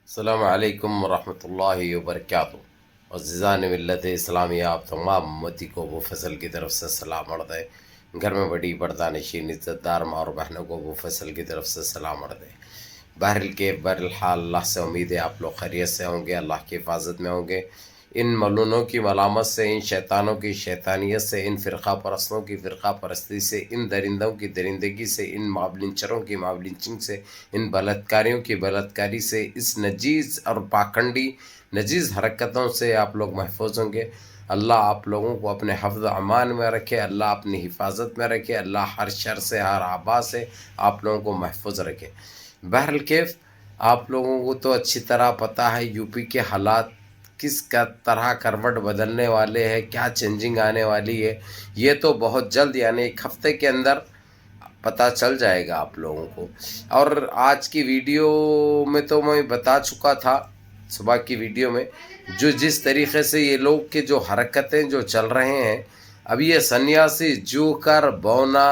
السلام علیکم ورحمۃ اللہ وبرکاتہ۔ عزیزان ملت اسلامی، آپ تمام امتی کو ابو فضل کی طرف سے سلام عرض ہے۔ گھر میں بڑی پردہ نشین عزت دار ماں اور بہنوں کو ابو فضل کی طرف سے سلام عرض ہے۔ بہرحال اللہ سے امید ہے آپ لوگ خیریت سے ہوں گے، اللہ کی حفاظت میں ہوں گے۔ ان ملونوں کی ملامت سے، ان شیطانوں کی شیطانیت سے، ان فرقہ پرستوں کی فرقہ پرستی سے، ان درندوں کی درندگی سے، ان معاملنچروں کی معاملنچنگ سے، ان بلاتکاریوں کی بلاتکاری سے، اس نجیز اور پاکھنڈی نجیز حرکتوں سے آپ لوگ محفوظ ہوں گے۔ اللہ آپ لوگوں کو اپنے حفظ و امان میں رکھے، اللہ اپنی حفاظت میں رکھے، اللہ ہر شر سے، ہر آبا سے آپ لوگوں کو محفوظ رکھے۔ بہرکیف آپ لوگوں کو تو اچھی طرح پتہ ہے یو پی کے حالات کس کا طرح کروٹ بدلنے والے ہیں، کیا چینجنگ آنے والی ہے، یہ تو بہت جلد یعنی ایک ہفتے کے اندر پتہ چل جائے گا آپ لوگوں کو۔ اور آج کی ویڈیو میں تو میں بتا چکا تھا، صبح کی ویڈیو میں، جس طریقے سے یہ لوگ کے جو حرکتیں جو چل رہے ہیں، اب یہ سنیاسی جوکر بونا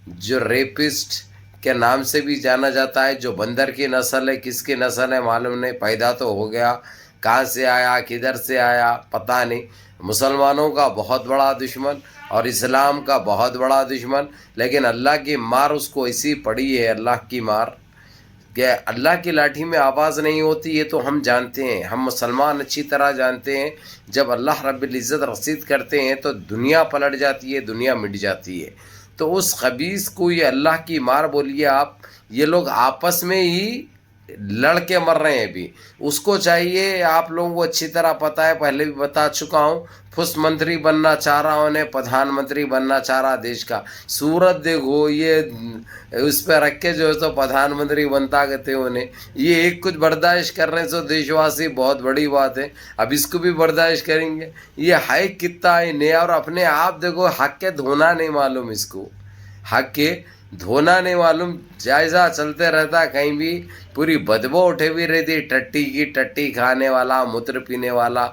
جو ریپسٹ کے نام سے بھی جانا جاتا ہے، جو بندر کی نسل ہے، کس کی نسل ہے معلوم نہیں، پیدا تو ہو گیا، کہاں سے آیا کدھر سے آیا پتہ نہیں، مسلمانوں کا بہت بڑا دشمن اور اسلام کا بہت بڑا دشمن، لیکن اللہ کی مار اس کو ایسی پڑی ہے، اللہ کی مار کہ اللہ کی لاٹھی میں آواز نہیں ہوتی، یہ تو ہم جانتے ہیں، ہم مسلمان اچھی طرح جانتے ہیں۔ جب اللہ رب العزت رسید کرتے ہیں تو دنیا پلٹ جاتی ہے، دنیا مٹ جاتی ہے۔ تو اس خبیث کو یہ اللہ کی مار بولیے آپ، یہ لوگ آپس میں ہی لڑ کے مر رہے ہیں ابھی۔ اس کو چاہیے، آپ لوگوں کو اچھی طرح پتہ ہے، پہلے بھی بتا چکا ہوں، پھس منتری بننا چاہ رہا انہیں، پردھان منتری بننا چاہ رہا دیش کا، صورت دیکھو، یہ اس پہ رکھ کے جو ہے تو پردھان منتری بنتا کہتے انہیں، یہ ایک کچھ برداشت کر رہے ہیں سو دیش واسی، بہت بڑی بات ہے، اب اس کو بھی برداشت کریں گے، یہ ہے کتنا انہیں، اور اپنے آپ دیکھو، حق کے دھونا نہیں معلوم اس کو، حق کے دھونا نہیں معلوم، جائزہ چلتے رہتا کہیں بھی، پوری بدبو اٹھے ہوئی رہتی، ٹٹی کی ٹٹی کھانے والا، موتر پینے والا،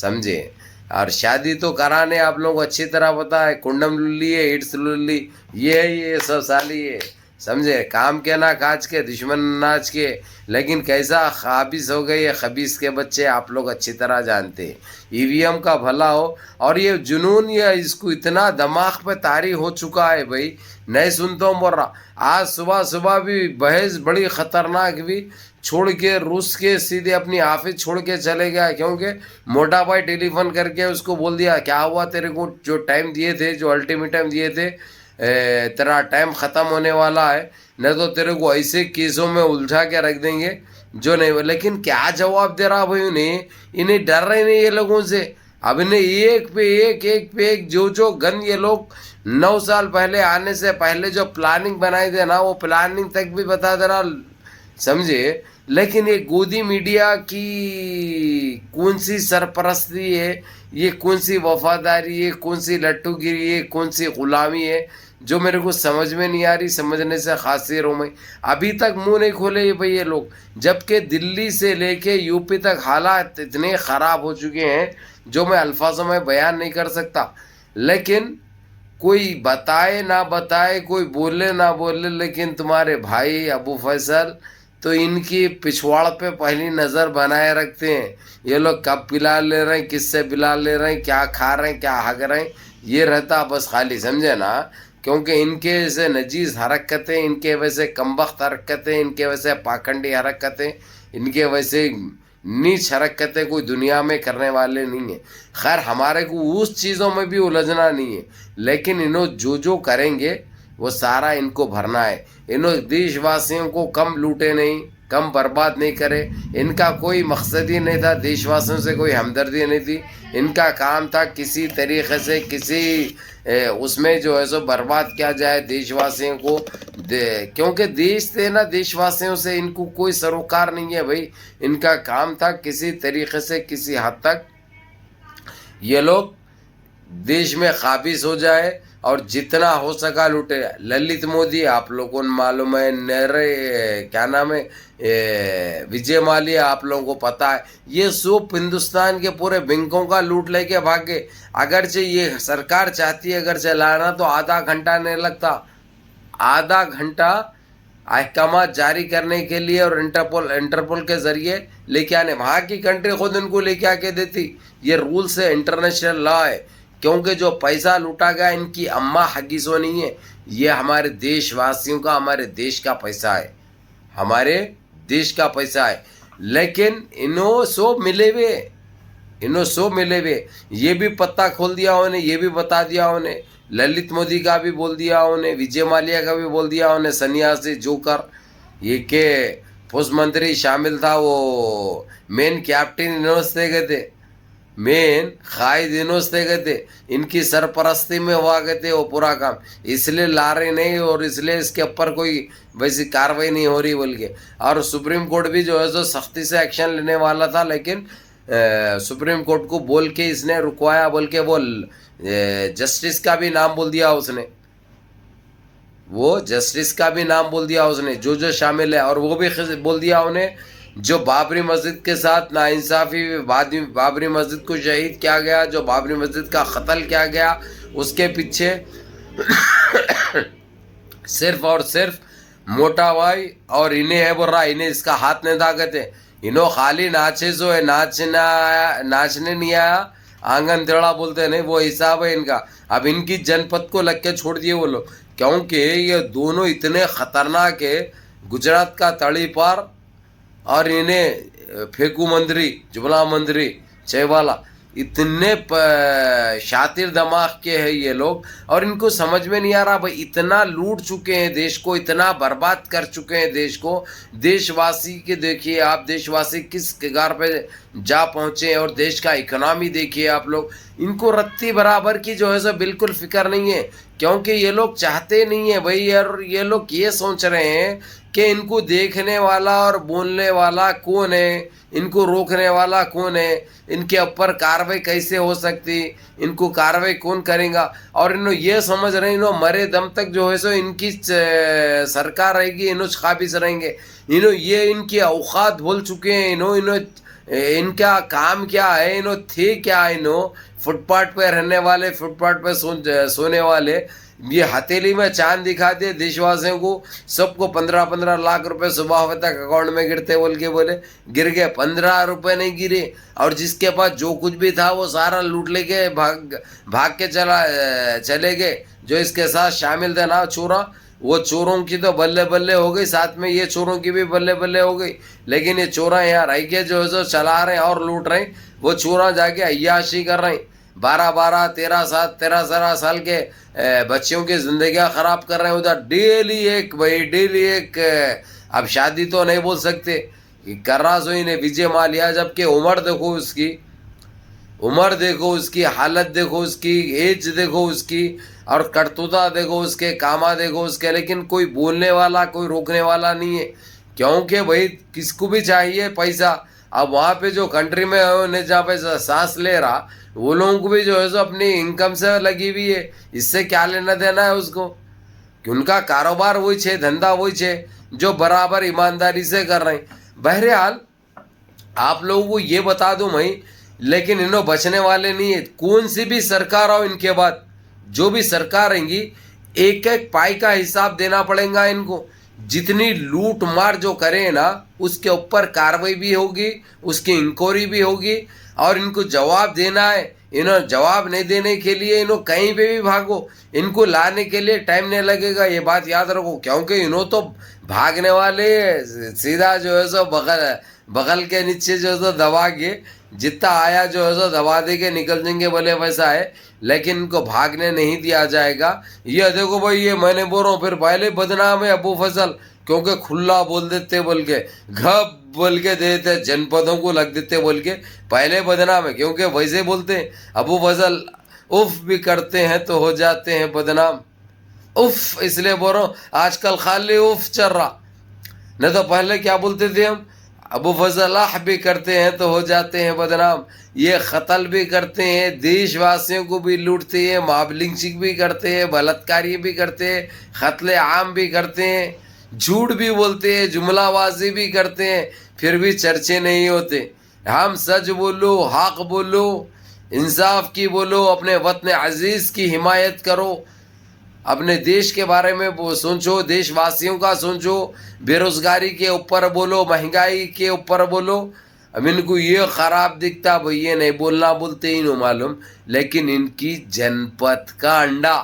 سمجھے۔ اور شادی تو کرانے آپ لوگوں کو اچھی طرح پتا ہے، کنڈم للی ہے، ہٹس للی، یہ سب سالی ہے، سمجھے، کام کے نہ کاج کے، دشمن ناچ کے، لیکن کیسا خابیص ہو گئے یہ خبیص کے بچے، آپ لوگ اچھی طرح جانتے ہیں۔ ای وی ایم کا بھلا ہو، اور یہ جنون، یہ اس کو اتنا دماغ پہ طاری ہو چکا ہے بھائی، نہیں سنتا ہوں بول رہا، آج صبح بھی بحث بڑی خطرناک بھی، چھوڑ کے روس کے سیدھے اپنی آفس چھوڑ کے چلے گیا، کیونکہ موٹا بھائی ٹیلی فون کر کے اس کو بول دیا، کیا ہوا تیرے کو جو ٹائم دیے تھے، جو الٹیمیٹم دیے تھے، تیرا ٹائم ختم ہونے والا ہے، نہیں تو تیرے کو ایسے کیسوں میں الجھا کے رکھ دیں گے جو نہیں۔ لیکن کیا جواب دے رہا بھائی انہیں ڈر رہے نہیں یہ لوگوں سے، اب انہیں ایک پہ ایک جو گن یہ لوگ 9 سال پہلے آنے سے پہلے جو پلاننگ بنائی تھے نا، وہ پلاننگ تک بھی بتا دے رہا، سمجھے۔ لیکن یہ گودی میڈیا کی کون سی سرپرستی ہے، یہ کون سی وفاداری ہے، کون سی لٹو گیری ہے، کون سی غلامی ہے، جو میرے کو سمجھ میں نہیں آ رہی، سمجھنے سے خاصر ہوں میں، ابھی تک منہ نہیں کھولے یہ بھئی یہ لوگ، جبکہ دلی سے لے کے یو پی تک حالات اتنے خراب ہو چکے ہیں جو میں الفاظوں میں بیان نہیں کر سکتا، لیکن کوئی بتائے نہ بتائے، کوئی بولے نہ بولے، لیکن تمہارے بھائی ابو فیصل تو ان کی پچھواڑ پہ پہلی نظر بنائے رکھتے ہیں، یہ لوگ کب پلا لے رہے ہیں، کس سے پلا لے رہے ہیں، کیا کھا رہے ہیں، کیا ہگ رہے ہیں، یہ رہتا بس خالی، سمجھے نا، کیونکہ ان کے ایسے نجیز حرکتیں، ان کے ویسے کمبخت حرکتیں، ان کے ویسے پاکھنڈی حرکتیں، ان کے ویسے نیچ حرکتیں کوئی دنیا میں کرنے والے نہیں ہیں۔ خیر ہمارے کو اس چیزوں میں بھی الجھنا نہیں ہے، لیکن انہوں جو کریں گے وہ سارا ان کو بھرنا ہے، انہوں دیش واسیوں کو کم لوٹے نہیں، کم برباد نہیں کرے، ان کا کوئی مقصد ہی نہیں تھا، دیش واسیوں سے کوئی ہمدردی نہیں تھی، ان کا کام تھا کسی طریقے سے کسی اس میں جو ہے سو برباد کیا جائے دیش واسیوں کو، کیونکہ دیش تھے نا، دیش واسیوں سے ان کو کوئی سروکار نہیں ہے بھائی، ان کا کام تھا کسی طریقے سے کسی حد تک یہ لوگ دیش میں قابض ہو جائے اور جتنا ہو سکا لوٹے۔ للت مودی آپ لوگوں کو معلوم ہے، کیا نام ہے، وجے مالیا آپ لوگوں کو پتہ ہے، یہ سب ہندوستان کے پورے بینکوں کا لوٹ لے کے بھاگے، اگرچہ یہ سرکار چاہتی ہے اگرچہ لانا تو آدھا گھنٹہ نہیں لگتا، آدھا گھنٹہ احکامات جاری کرنے کے لیے اور انٹرپول کے ذریعے لے کے آنے. وہاں کی کنٹری خود ان کو لے کے آ کے دیتی. یہ رولس ہے, انٹرنیشنل لا ہے. کیونکہ جو پیسہ لوٹا گیا ان کی اماں حقیصوں نہیں ہے, یہ ہمارے دیش واسیوں کا, ہمارے دیش کا پیسہ ہے, ہمارے دیش کا پیسہ ہے. لیکن انہوں سو ملے ہوئے یہ بھی پتہ کھول دیا انہیں, یہ بھی بتا دیا انہیں. للت مودی کا بھی بول دیا انہیں, وجے مالیا کا بھی بول دیا انہیں, سنیاسی جوکر یہ کہ پوس منتری شامل تھا, وہ مین کیپٹن انہوں سے گئے تھے, مین قائد انہوں سے گئے تھے, ان کی سرپرستی میں ہوا گئے تھے وہ پورا کام. اس لیے لا رہے نہیں اور اس لیے اس کے اوپر کوئی ویسی کاروائی نہیں ہو رہی بول کے. اور سپریم کورٹ بھی جو ہے جو سختی سے ایکشن لینے والا تھا, لیکن سپریم کورٹ کو بول کے اس نے رکوایا بول کے, وہ جسٹس کا بھی نام بول دیا اس نے, وہ جسٹس کا بھی نام بول دیا اس نے جو شامل ہے. اور وہ بھی بول دیا انہیں جو بابری مسجد کے ساتھ ناانصافی, بابری مسجد کو شہید کیا گیا, جو بابری مسجد کا قتل کیا گیا, اس کے پیچھے صرف اور صرف موٹا بھائی اور انہیں ہے بول رہا, انہیں اس کا ہاتھ نہیں تھا کہتے. انہوں خالی ناچے جو ہے, ناچنے نہیں آیا, آنگن تیڑا بولتے نہیں, وہ حساب ہے ان کا. اب ان کی جنپد کو لگ کے چھوڑ دیے وہ لوگ, کیونکہ یہ دونوں اتنے خطرناک ہے. گجرات کا تڑی پار اور انہیں پھیکو مندری, جملہ مندری چیوالا, اتنے شاطر دماغ کے ہیں یہ لوگ. اور ان کو سمجھ میں نہیں آ رہا بھائی, اتنا لوٹ چکے ہیں دیش کو, اتنا برباد کر چکے ہیں دیش کو. دیش واسی کے دیکھیے آپ, دیش واسی کس کگار پہ جا پہنچے, اور دیش کا اکنامی دیکھیے آپ لوگ. ان کو رتی برابر کی جو ہے سو بالکل فکر نہیں ہے, کیونکہ یہ لوگ چاہتے نہیں ہیں بھائی. اور یہ لوگ یہ سوچ رہے ہیں کہ ان کو دیکھنے والا اور بولنے والا کون ہے, ان کو روکنے والا کون ہے, ان کے اوپر کاروائی کیسے ہو سکتی, ان کو کاروائی کون کرے گا. اور انہوں یہ سمجھ رہے ہیں انہوں مرے دم تک جو ہے سو ان کی سرکار رہے گی, انہوں قابض رہیں گے. انہوں یہ ان کی اوقات بھول چکے ہیں. انہوں ان کا کام کیا ہے, انہوں تھے کیا, انہوں فٹ پاتھ پہ رہنے والے, فٹ پاتھ پہ سونے والے. یہ ہتھیلی میں چاند دکھا دے دیش واسیوں کو, سب کو 15 لاکھ روپے صبح ہوئے تک اکاؤنٹ میں گرتے بول کے بولے, گر گئے 15 روپے نہیں گرے. اور جس کے پاس جو کچھ بھی تھا وہ سارا لوٹ لے کے بھاگ کے چلے گئے. جو اس کے ساتھ شامل تھے نا چورا, وہ چوروں کی تو بلے بلے ہو گئی, ساتھ میں یہ چوروں کی بھی بلے بلے ہو گئی. لیکن یہ چورا یہاں رہ کے جو ہے جو چلا رہے ہیں اور لوٹ رہے ہیں, وہ چورا جا کے عیاشی کر رہے ہیں. 13 سال کے بچیوں کی زندگیاں خراب کر رہے ہیں ادھر. ڈیلی ایک اب شادی تو نہیں بول سکتے کر رہا سو انہیں وجے مالیا, جبکہ عمر دیکھو اس کی, عمر دیکھو اس کی, حالت دیکھو اس کی, ایج دیکھو اس کی, اور کرتوتا دیکھو اس کے, کاما دیکھو اس کے. لیکن کوئی بولنے والا, کوئی روکنے والا نہیں ہے, کیونکہ بھائی کس کو بھی چاہیے پیسہ. اب وہاں پہ جو کنٹری میں جہاں پہ سانس لے رہا, وہ لوگوں کو بھی جو ہے سو اپنی انکم سے لگی ہوئی ہے, اس سے کیا لینا دینا ہے اس کو, کہ ان کا کاروبار وہی چھے, دھندا وہی چھے, جو برابر ایمانداری سے کر رہے ہیں. بہرحال آپ لوگوں کو یہ بتا دوں میں, لیکن انہوں بچنے والے نہیں ہیں. کون سی بھی سرکار ہو ان کے بعد, جو بھی سرکار رہیں گی, ایک ایک پائی کا حساب دینا پڑے گا ان کو. جتنی لوٹ مار جو کرے نا, اس کے اوپر کاروائی بھی ہوگی, اس کی انکوائری بھی ہوگی, اور ان کو جواب دینا ہے. انہوں جواب نہیں دینے کے لیے انہوں کہیں پہ بھی بھاگو, ان کو لانے کے لیے ٹائم نہیں لگے گا, یہ بات یاد رکھو. کیونکہ انہوں تو بھاگنے والے سیدھا جو ہے سو بغل کے نیچے جو ہے سو دبا کے, جتنا آیا جو ہے سو دبا دے کے نکل جائیں گے بولے ویسا ہے. لیکن ان کو بھاگنے نہیں دیا جائے گا. یہ دیکھو بھائی, یہ میں نے بول رہا ہوں, پھر پہلے بدنام ہے ابو فضل, کیونکہ کھلا بول دیتے بول کے, گھپ بول کے دیتے, جن پدوں کو لگ دیتے بول کے, پہلے بدنام ہے. کیونکہ ویسے بولتے ہیں ابو فضل, اف بھی کرتے ہیں تو ہو جاتے ہیں بدنام. اف اس لیے بول رہا ہوں, آج کل خالی اف چل رہا, نہیں تو پہلے کیا بولتے تھے ہم, ابو فضل اح بھی کرتے ہیں تو ہو جاتے ہیں بدنام. یہ قتل بھی کرتے ہیں, دیش واسیوں کو بھی لوٹتے ہیں, ماب لنچنگ بھی کرتے ہیں, بلاتکاری بھی کرتے ہیں, قتل عام بھی کرتے ہیں, جھوٹ بھی بولتے ہیں, جملہ بازی بھی کرتے ہیں, پھر بھی چرچے نہیں ہوتے. ہم سچ بولو, حق بولو, انصاف کی بولو, اپنے وطن عزیز کی حمایت کرو, اپنے دیش کے بارے میں سوچو، دیش واسیوں کا سوچو، بے روزگاری کے اوپر بولو، مہنگائی کے اوپر بولو. اب ان کو یہ خراب دکھتا بھائی یہ نہیں بولنا، بولتے ہی نہیں معلوم، لیکن ان کی جنپت کا انڈا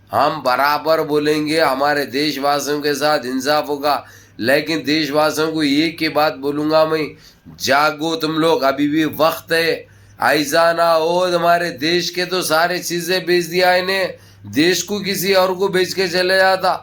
ہم برابر بولیں گے. ہمارے دیش واسیوں کے ساتھ انصاف ہوگا. لیکن دیش واسیوں کو ایک ہی بات بولوں گا میں، جاگو تم لوگ، ابھی بھی وقت ہے. ایسا نہ ہو ہمارے دیش کے تو سارے چیزیں بیچ دیا انہیں، دیش کو کسی اور کو بیچ کے چلے جاتا.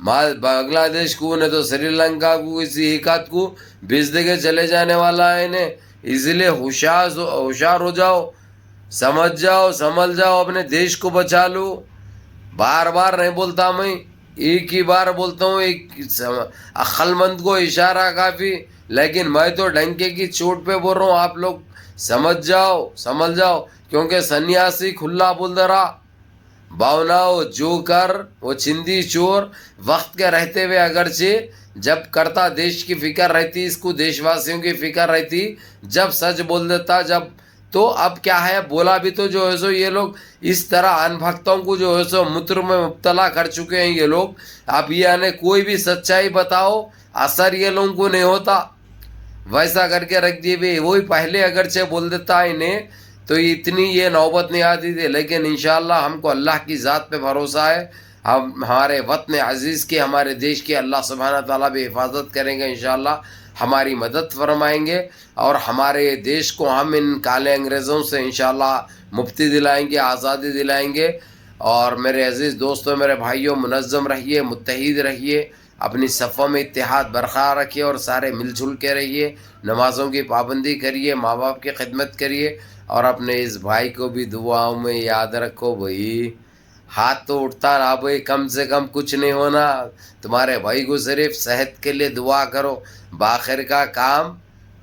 بنگلہ دیش کو نہیں تو سری لنکا کو کسی ایک آدھ کو بیچ دے کے چلے جانے والا ہے انہیں. اس لیے ہوشیار ہو جاؤ، سمجھ جاؤ، سنبھل جاؤ، اپنے دیش کو بچا لو. بار بار نہیں بولتا میں، ایک ہی بار بولتا ہوں، ایک عقل مند کو اشارہ کافی. لیکن میں تو ڈنکے کی چوٹ پہ بول رہا ہوں، آپ لوگ سمجھ جاؤ، سنبھل جاؤ، کیونکہ سنیاسی کھلا بول دے رہا. باؤناؤ جو کر وہ چندی چور، وقت کے رہتے ہوئے اگرچہ جب کرتا دیش کی فکر رہتی، اس کو دیش واسیوں کی فکر رہتی، جب سچ بول دیتا. جب تو اب کیا ہے، بولا بھی تو جو ہے سو یہ لوگ اس طرح ان بھکتوں کو جو ہے سو متر میں مبتلا کر چکے ہیں یہ لوگ. اب یعنی کوئی بھی سچائی بتاؤ اثر یہ لوگوں کو نہیں ہوتا، ویسا کر کے رکھ دیے بھی. وہی پہلے اگرچہ بول دیتا انہیں تو اتنی یہ نوبت نہیں آتی تھی. لیکن انشاءاللہ ہم کو اللہ کی ذات پہ بھروسہ ہے، ہمارے وطن عزیز کی، ہمارے دیش کی اللہ سبحانہ تعالیٰ بھی حفاظت کریں گے انشاءاللہ، ہماری مدد فرمائیں گے، اور ہمارے دیش کو ہم ان کالے انگریزوں سے انشاءاللہ مکتی دلائیں گے، آزادی دلائیں گے. اور میرے عزیز دوستوں، میرے بھائیوں، منظم رہیے، متحد رہیے، اپنی صفوں میں اتحاد برقرار رکھیے، اور سارے مل جل کے رہیے، نمازوں کی پابندی کریے، ماں باپ کی خدمت کریے، اور اپنے اس بھائی کو بھی دعاؤں میں یاد رکھو. بھائی ہاتھ تو اٹھتا نہ بھائی، کم سے کم کچھ نہیں ہونا. تمہارے بھائی کو صرف صحت کے لیے دعا کرو. باخر کا کام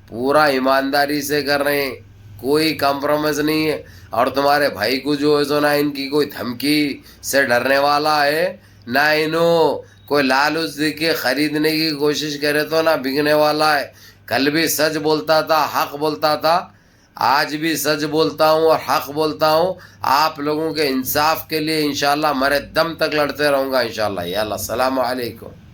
پورا ایمانداری سے کر رہے ہیں، کوئی کمپرومائز نہیں ہے. اور تمہارے بھائی کو جو ہے سو نہ ان کی کوئی دھمکی سے ڈرنے والا ہے، نہ انہوں کوئی لالچ دے کے خریدنے کی کوشش کرے تو نہ بکنے والا ہے. کل بھی سچ بولتا تھا، حق بولتا تھا، آج بھی سچ بولتا ہوں اور حق بولتا ہوں. آپ لوگوں کے انصاف کے لیے انشاءاللہ مرے دم تک لڑتے رہوں گا انشاءاللہ. یا اللہ، السلام علیکم.